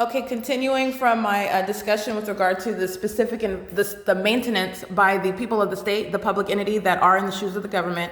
Okay, continuing from my discussion with regard to the specific and the maintenance by the people of the state, the public entity that are in the shoes of the government.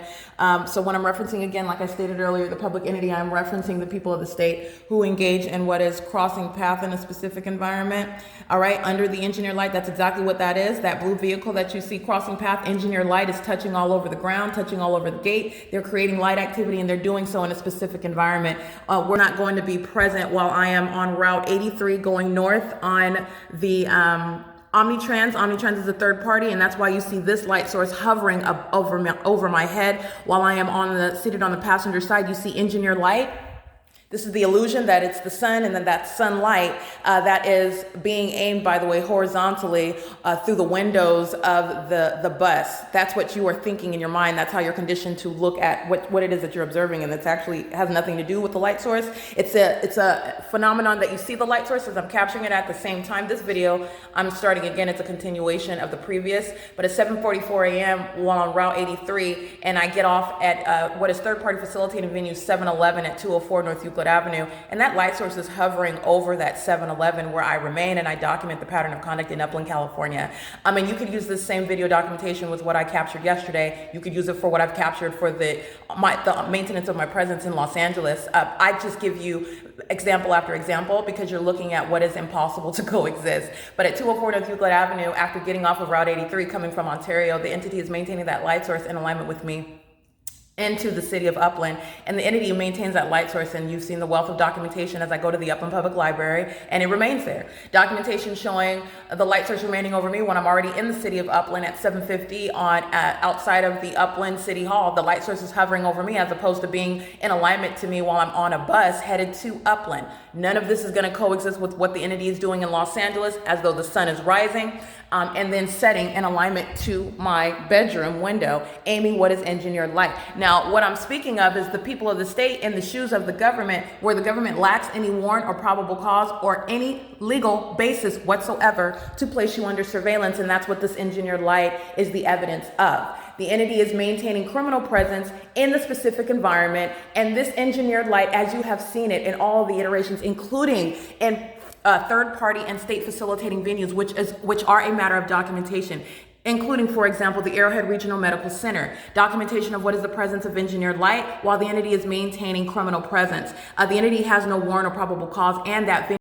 So when I'm referencing, again, like I stated earlier, the public entity, I'm referencing the people of the state who engage in what is crossing path in a specific environment. All right, under the engineer light, that's exactly what that is. That blue vehicle that you see crossing path, engineer light, is touching all over the ground, touching all over the gate. They're creating light activity and they're doing so in a specific environment. We're not going to be present while I am on Route 83 going north on the Omnitrans. Omnitrans is a third party, and that's why you see this light source hovering up over my head while I am seated on the passenger side. You see engineer light. This is the illusion that it's the sun, and then that sunlight that is being aimed, by the way, horizontally through the windows of the bus. That's what you are thinking in your mind. That's how you're conditioned to look at what it is that you're observing, and it's actually has nothing to do with the light source. It's a phenomenon that you see the light source as I'm capturing it at the same time. This video, I'm starting again. It's a continuation of the previous, but it's 7:44 a.m. while on Route 83, and I get off at what is third-party facilitating venue 7-Eleven at 204 North Euclid Avenue, and that light source is hovering over that 7-Eleven where I remain, and I document the pattern of conduct in Upland, California. And you could use this same video documentation with what I captured yesterday. You could use it for what I've captured for the maintenance of my presence in Los Angeles. I just give you example after example because you're looking at what is impossible to coexist. But at 204 North Euclid Avenue, after getting off of Route 83 coming from Ontario, the entity is maintaining that light source in alignment with me into the city of Upland, and the entity maintains that light source, and you've seen the wealth of documentation as I go to the Upland Public Library, and it remains there. Documentation showing the light source remaining over me when I'm already in the city of Upland at 7:50 outside of the Upland City Hall. The light source is hovering over me as opposed to being in alignment to me while I'm on a bus headed to Upland. None of this is going to coexist with what the entity is doing in Los Angeles, as though the sun is rising and then setting in alignment to my bedroom window, aiming what is engineered light. Now, what I'm speaking of is the people of the state in the shoes of the government, where the government lacks any warrant or probable cause or any legal basis whatsoever to place you under surveillance, and that's what this engineered light is the evidence of. The entity is maintaining criminal presence in the specific environment, and this engineered light, as you have seen it in all the iterations, including in third-party and state facilitating venues, which are a matter of documentation, including, for example, the Arrowhead Regional Medical Center, documentation of what is the presence of engineered light while the entity is maintaining criminal presence. The entity has no warrant or probable cause, and that